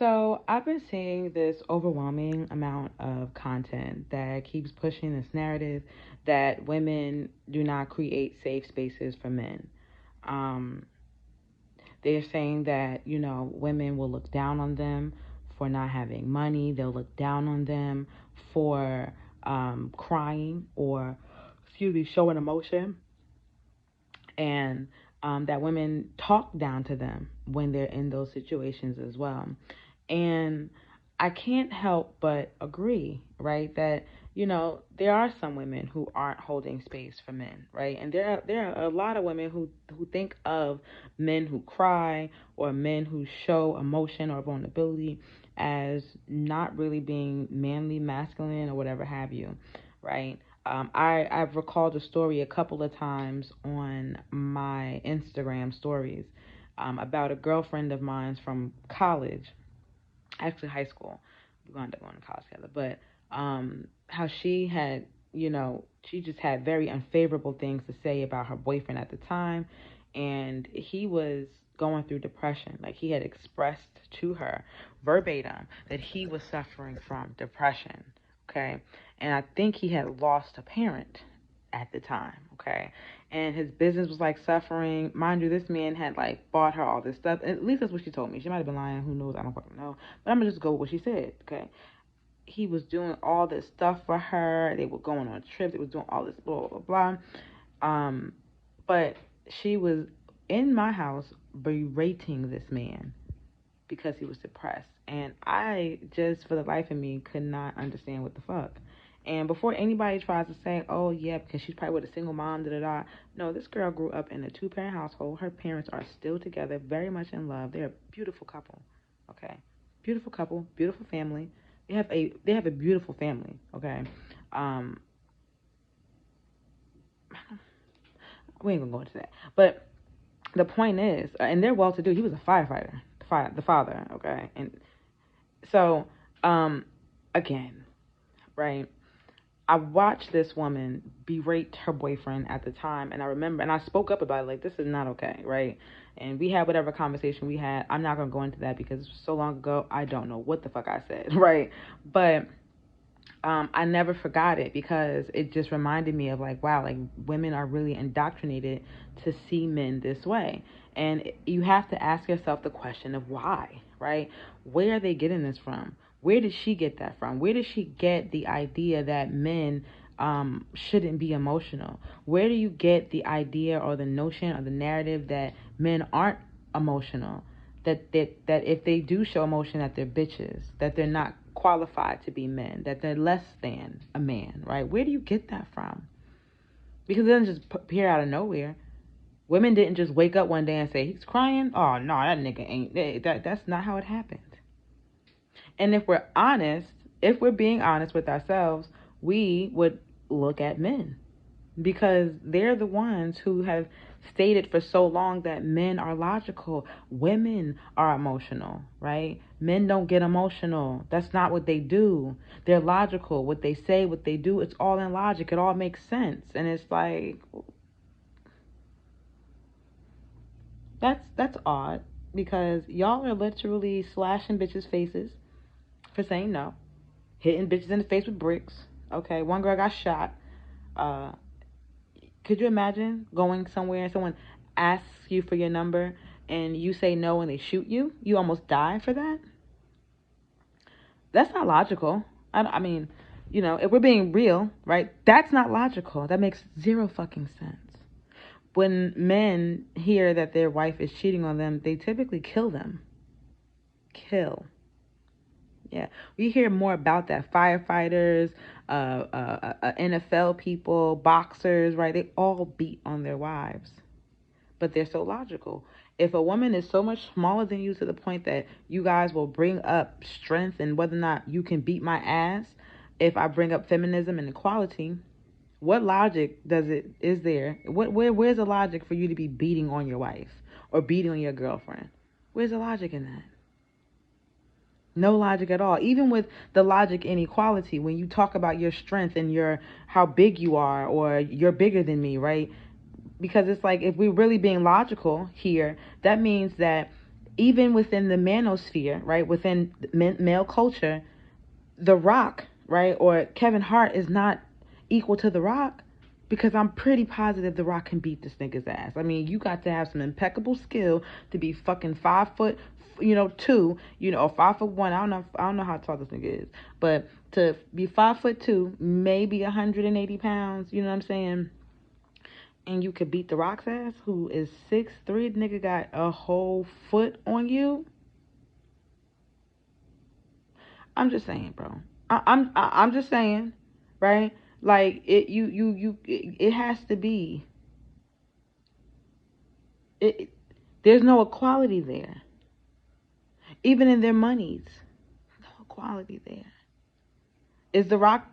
So I've been seeing this overwhelming amount of content that keeps pushing this narrative that women do not create safe spaces for men. Um, they're saying that, women will look down on them for not having money. They'll look down on them for crying or, excuse me, showing emotion. And that women talk down to them when they're in those situations as well. And I can't help but agree, right, that there are some women who aren't holding space for men, right, and there are a lot of women who think of men who cry or men who show emotion or vulnerability as not really being manly, masculine, or whatever have you, right? I've recalled a story a couple of times on my Instagram stories about a girlfriend of mine from college, actually high school. We wound up going to college together, but how she had, she just had very unfavorable things to say about her boyfriend at the time, and he was going through depression. Like, he had expressed to her verbatim that he was suffering from depression. Okay, and I think he had lost a parent at the time. Okay, and his business was like suffering. Mind you, this man had like bought her all this stuff. At least that's what she told me. She might have been lying. Who knows? I don't fucking know. But I'm gonna just go with what she said. Okay, he was doing all this stuff for her. They were going on trips. They was doing all this blah blah blah. But she was in my house berating this man because he was depressed. And I just, for the life of me, could not understand what the fuck. And before anybody tries to say, oh, yeah, because she's probably with a single mom, da da da. No, this girl grew up in a two-parent household. Her parents are still together, very much in love. They're a beautiful couple, okay? Beautiful couple, beautiful family. They have a beautiful family, okay? Um, we ain't gonna go into that. But the point is, and they're well to do. He was a firefighter, the father, okay? And so, again, right? I watched this woman berate her boyfriend at the time, and I remember, and I spoke up about it, like, this is not okay, right? And we had whatever conversation we had. I'm not gonna go into that because it was so long ago. I don't know what the fuck I said, right? But I never forgot it because it just reminded me of, like, wow, like, women are really indoctrinated to see men this way. And you have to ask yourself the question of why, right? Where are they getting this from? Where did she get that from? Where did she get the idea that men shouldn't be emotional? Where do you get the idea or the notion or the narrative that men aren't emotional? That if they do show emotion, that they're bitches, that they're not qualified to be men, that they're less than a man, right? Where do you get that from? Because it doesn't just appear out of nowhere. Women didn't just wake up one day and say, he's crying. Oh no, that nigga ain't that's not how it happened. And if we're being honest with ourselves, we would look at men because they're the ones who have stated for so long that men are logical, women are emotional, right? Men don't get emotional. That's not what they do. They're logical. What they say, what they do, it's all in logic. It all makes sense. And it's like, that's odd because y'all are literally slashing bitches' faces for saying no, hitting bitches in the face with bricks. Okay, one girl got shot. Uh, Could you imagine going somewhere and someone asks you for your number and you say no and they shoot you? You almost die for that? That's not logical. I mean, if we're being real, right? That's not logical. That makes zero fucking sense. When men hear that their wife is cheating on them, they typically kill them. Kill. Yeah, we hear more about that. Firefighters, NFL people, boxers, right? They all beat on their wives, but they're so logical. If a woman is so much smaller than you to the point that you guys will bring up strength and whether or not you can beat my ass, if I bring up feminism and equality, what logic is there? Where's the logic for you to be beating on your wife or beating on your girlfriend? Where's the logic in that? No logic at all. Even with the logic in equality, when you talk about your strength and your how big you are or you're bigger than me, right? Because it's like if we're really being logical here, that means that Even within the manosphere, right, within male culture, The Rock, right, or Kevin Hart is not equal to The Rock, because I'm pretty positive The Rock can beat this nigga's ass. I mean, you got to have some impeccable skill to be fucking 5 foot, 2, or 5'1". I don't know how tall this nigga is, but to be 5'2", maybe 180 pounds. You know what I'm saying? And you could beat The Rock's ass, who is 6'3". Nigga got a whole foot on you. I'm just saying, bro. I'm just saying, right? Like it has to be. It there's no equality there, even in their monies. No equality there. Is the Rock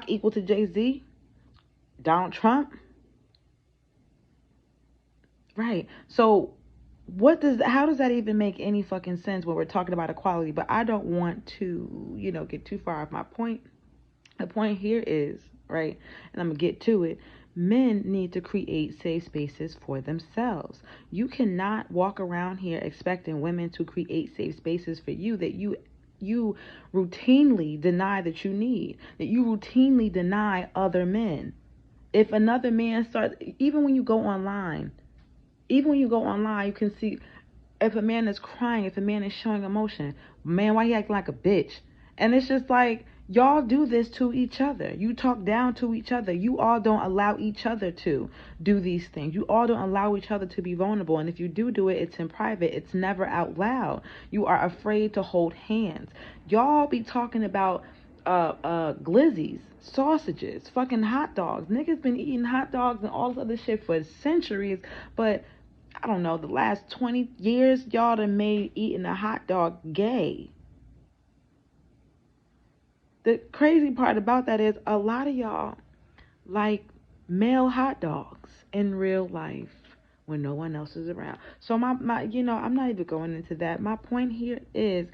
equal to Jay-Z? Donald Trump? Right. So how does that even make any fucking sense when we're talking about equality? But I don't want to, get too far off my point. The point here is, right, and I'm going to get to it. Men need to create safe spaces for themselves. You cannot walk around here expecting women to create safe spaces for you that you routinely deny that you need, that you routinely deny other men. If another man starts, even when you go online, you can see if a man is crying, if a man is showing emotion, man, why he acting like a bitch? And it's just like, y'all do this to each other. You talk down to each other. You all don't allow each other to do these things. You all don't allow each other to be vulnerable. And if you do it, it's in private. It's never out loud. You are afraid to hold hands. Y'all be talking about glizzies, sausages, fucking hot dogs. Niggas been eating hot dogs and all this other shit for centuries, but I don't know, the last 20 years, y'all done made eating a hot dog gay. The crazy part about that is a lot of y'all like male hot dogs in real life when no one else is around. So my I'm not even going into that. My point here is,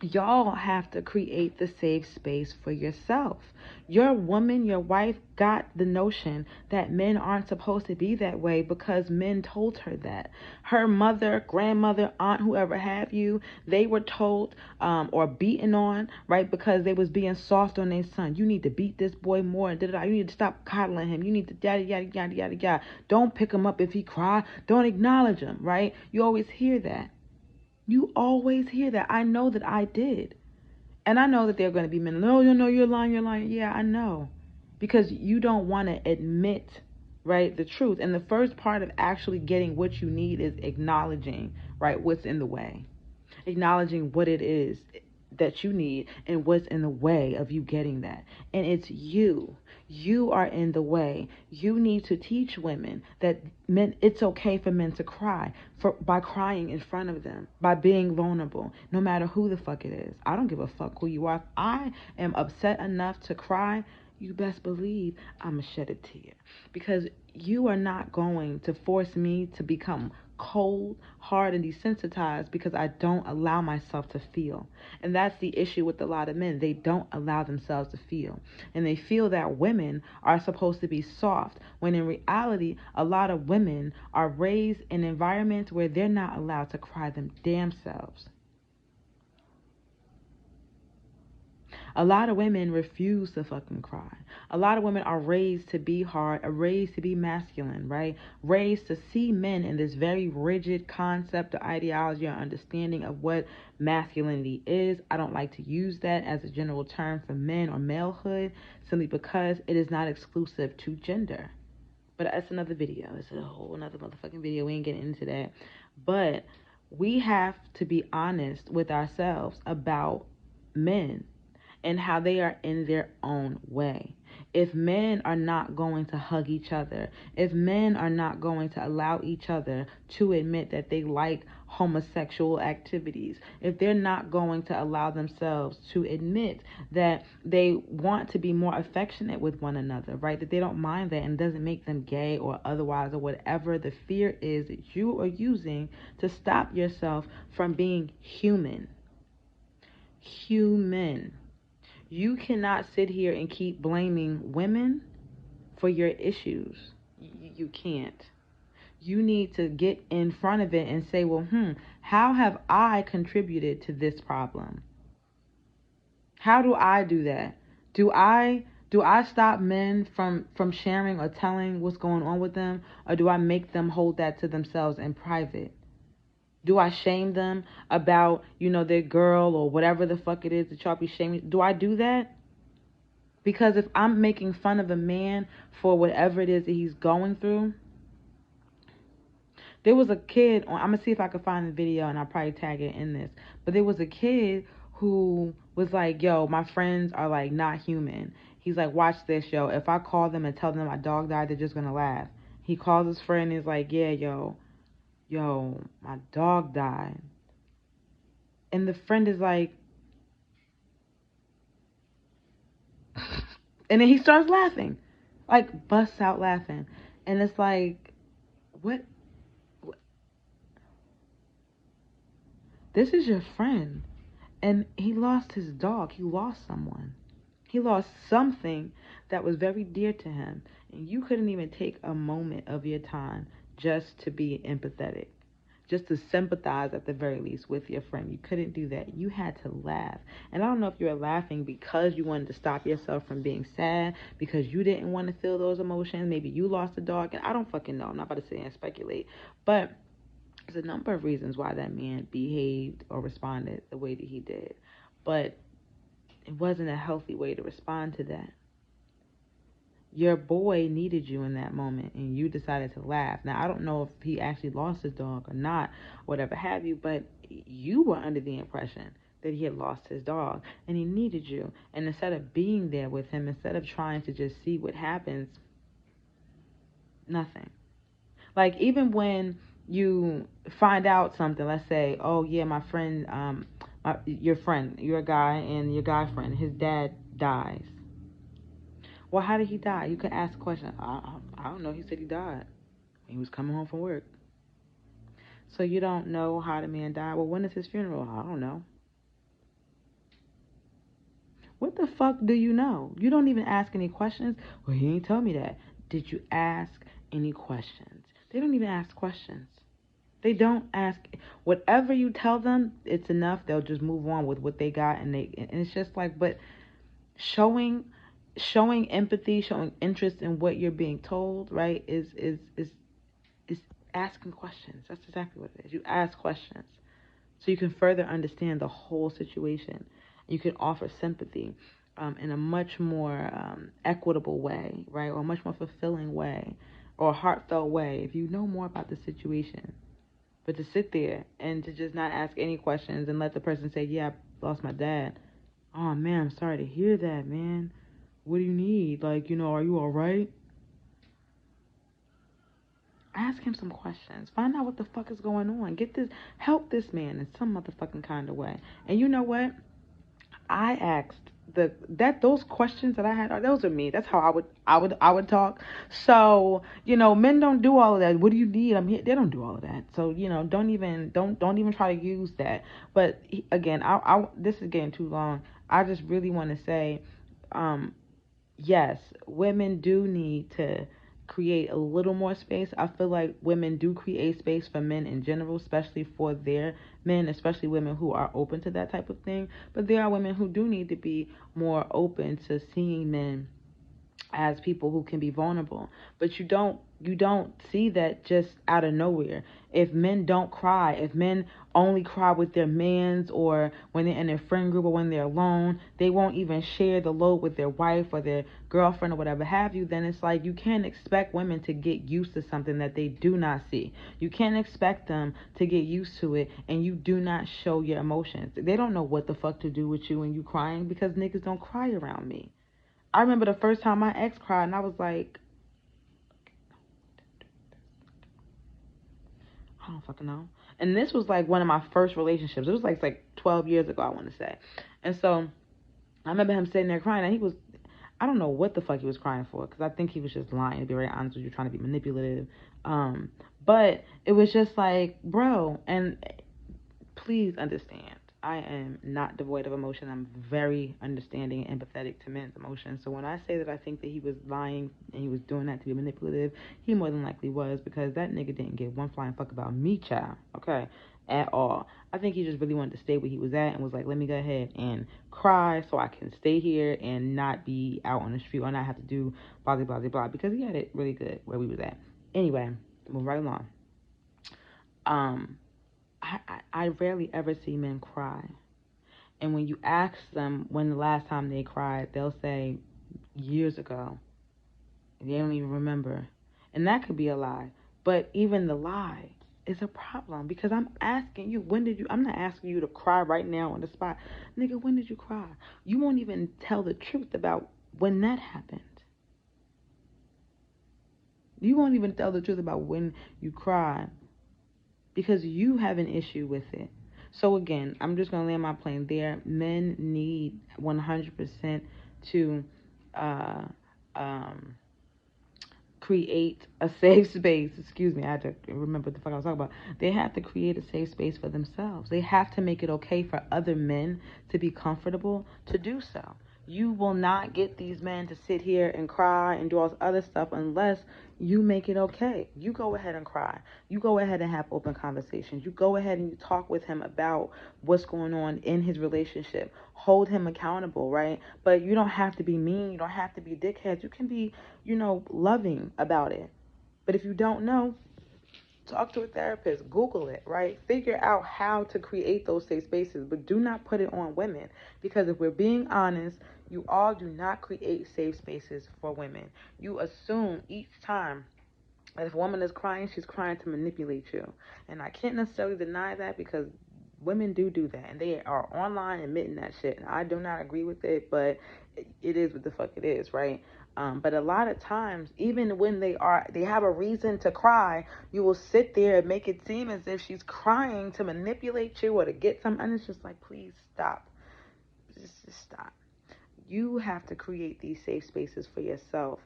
y'all have to create the safe space for yourself. Your woman, your wife got the notion that men aren't supposed to be that way because men told her that. Her mother, grandmother, aunt, whoever have you, they were told or beaten on, right? Because they was being soft on their son. You need to beat this boy more. You need to stop coddling him. You need to yada, yada, yada, yada, yada. Don't pick him up if he cry. Don't acknowledge him, right? You always hear that. You always hear that. I know that I did. And I know that they're going to be men. No, you're lying, you're lying. Yeah, I know. Because you don't want to admit, right, the truth. And the first part of actually getting what you need is acknowledging, right, what's in the way. Acknowledging what it is that you need and what's in the way of you getting that. And it's you. You are in the way. You need to teach women that it's okay for men to cry by crying in front of them, by being vulnerable, no matter who the fuck it is. I don't give a fuck who you are. If I am upset enough to cry, you best believe I'm going to shed a tear, because you are not going to force me to become cold, hard, and desensitized because I don't allow myself to feel. And that's the issue with a lot of men. They don't allow themselves to feel. And they feel that women are supposed to be soft, when in reality, a lot of women are raised in environments where they're not allowed to cry them damn selves. A lot of women refuse to fucking cry. A lot of women are raised to be hard, are raised to be masculine, right? Raised to see men in this very rigid concept or ideology or understanding of what masculinity is. I don't like to use that as a general term for men or malehood, simply because it is not exclusive to gender. But that's another video. It's a whole another motherfucking video. We ain't getting into that. But we have to be honest with ourselves about men and how they are in their own way. If men are not going to hug each other, if men are not going to allow each other to admit that they like homosexual activities, if they're not going to allow themselves to admit that they want to be more affectionate with one another, right? That they don't mind that and doesn't make them gay or otherwise, or whatever the fear is that you are using to stop yourself from being human. Human. You cannot sit here and keep blaming women for your issues. You can't. You need to get in front of it and say, well, how have I contributed to this problem? How do I do that? Do I stop men from sharing or telling what's going on with them, or do I make them hold that to themselves in private? Do I shame them about, their girl or whatever the fuck it is that y'all be shaming? Do I do that? Because if I'm making fun of a man for whatever it is that he's going through, there was a kid I'm gonna see if I can find the video and I'll probably tag it in this. But there was a kid who was like, yo, my friends are like not human. He's like, watch this, yo. If I call them and tell them my dog died, they're just gonna laugh. He calls his friend and he's like, yeah, yo, my dog died. And the friend is like, and then he starts laughing, like busts out laughing. And it's like, what? This is your friend. And he lost his dog. He lost someone. He lost something that was very dear to him. And you couldn't even take a moment of your time just to be empathetic, just to sympathize at the very least with your friend. You couldn't do that. You had to laugh. And I don't know if you were laughing because you wanted to stop yourself from being sad, because you didn't want to feel those emotions. Maybe you lost a dog. And I don't fucking know. I'm not about to sit and speculate. But there's a number of reasons why that man behaved or responded the way that he did. But it wasn't a healthy way to respond to that. Your boy needed you in that moment, and you decided to laugh. Now, I don't know if he actually lost his dog or not, whatever have you, but you were under the impression that he had lost his dog, and he needed you. And instead of being there with him, instead of trying to just see what happens, nothing. Like, even when you find out something, let's say, oh yeah, my friend, your friend, you're a guy, and your guy friend, his dad dies. Well, how did he die? You could ask a question. I don't know. He said he died. He was coming home from work. So you don't know how the man died. Well, when is his funeral? I don't know. What the fuck do you know? You don't even ask any questions. Well, he ain't tell me that. Did you ask any questions? They don't even ask questions. They don't ask. Whatever you tell them, it's enough. They'll just move on with what they got, and it's just like, but showing empathy, showing interest in what you're being told, right, is asking questions. That's exactly what it is. You ask questions so you can further understand the whole situation. You can offer sympathy in a much more equitable way, right, or a much more fulfilling way, or a heartfelt way if you know more about the situation. But to sit there and to just not ask any questions and let the person say, yeah, I lost my dad. Oh, man, I'm sorry to hear that, man. What do you need? Like, are you all right? Ask him some questions. Find out what the fuck is going on. Help this man in some motherfucking kind of way. And you know what? I asked those questions that I had, those are me. That's how I would talk. So, men don't do all of that. What do you need? I'm here. They don't do all of that. So, don't even try to use that. But again, this is getting too long. I just really want to say, yes, women do need to create a little more space. I feel like women do create space for men in general, especially for their men, especially women who are open to that type of thing. But there are women who do need to be more open to seeing men as people who can be vulnerable. But you don't see that just out of nowhere. If men don't cry, if men only cry with their mans, or when they're in their friend group, or when they're alone, they won't even share the load with their wife or their girlfriend or whatever have you, then it's like you can't expect women to get used to something that they do not see. You can't expect them to get used to it, and you do not show your emotions. They don't know what the fuck to do with you when you crying, because niggas don't cry around me. I remember the first time my ex cried, and I was like, I don't fucking know. And this was like one of my first relationships. It was like 12 years ago, I want to say. And so I remember him sitting there crying, and I don't know what the fuck he was crying for, because I think he was just lying, to be very honest with you, trying to be manipulative. But it was just like, bro, and please understand, I am not devoid of emotion. I'm very understanding and empathetic to men's emotions. So when I say that I think that he was lying and he was doing that to be manipulative, he more than likely was, because that nigga didn't give one flying fuck about me, child. Okay, at all. I think he just really wanted to stay where he was at and was like, let me go ahead and cry so I can stay here and not be out on the street or not have to do blah blah blah blah, because he had it really good where we was at. Anyway, move right along. Um, I rarely ever see men cry. And when you ask them when the last time they cried, they'll say years ago. They don't even remember. And that could be a lie. But even the lie is a problem, because I'm asking you, I'm not asking you to cry right now on the spot. Nigga, when did you cry? You won't even tell the truth about when that happened. You won't even tell the truth about when you cried, because you have an issue with it. So again, I'm just gonna land my plane there. Men need 100% to uh, um, create a safe space. Excuse me, I had to remember what the fuck I was talking about. They have to create a safe space for themselves. They have to make it okay for other men to be comfortable to do so. You will not get these men to sit here and cry and do all this other stuff unless you make it okay. You go ahead and cry. You go ahead and have open conversations. You go ahead and you talk with him about what's going on in his relationship. Hold him accountable, right? But you don't have to be mean. You don't have to be dickheads. You can be, loving about it. But if you don't know, talk to a therapist, Google it, right? Figure out how to create those safe spaces, but do not put it on women. Because if we're being honest, you all do not create safe spaces for women. You assume each time that if a woman is crying, she's crying to manipulate you. And I can't necessarily deny that, because women do that. And they are online admitting that shit. And I do not agree with it, but it is what the fuck it is, right? But a lot of times, even when they have a reason to cry, you will sit there and make it seem as if she's crying to manipulate you or to get some. And it's just like, please stop. Just stop. You have to create these safe spaces for yourself.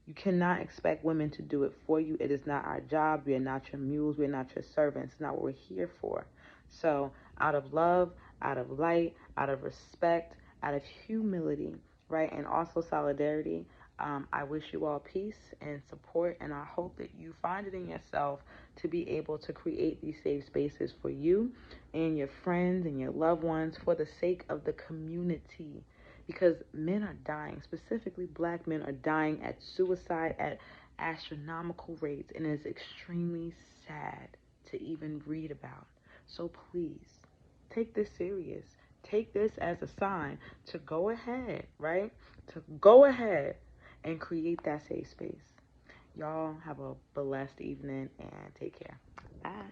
You cannot expect women to do it for you. It is not our job. We are not your mules. We are not your servants. It's not what we're here for. So, out of love, out of light, out of respect, out of humility, right, and also solidarity, I wish you all peace and support, and I hope that you find it in yourself to be able to create these safe spaces for you and your friends and your loved ones for the sake of the community. Because men are dying, specifically black men are dying at suicide at astronomical rates, and it's extremely sad to even read about. So please, take this serious. Take this as a sign to go ahead, right? To go ahead and create that safe space. Y'all have a blessed evening and take care. Bye.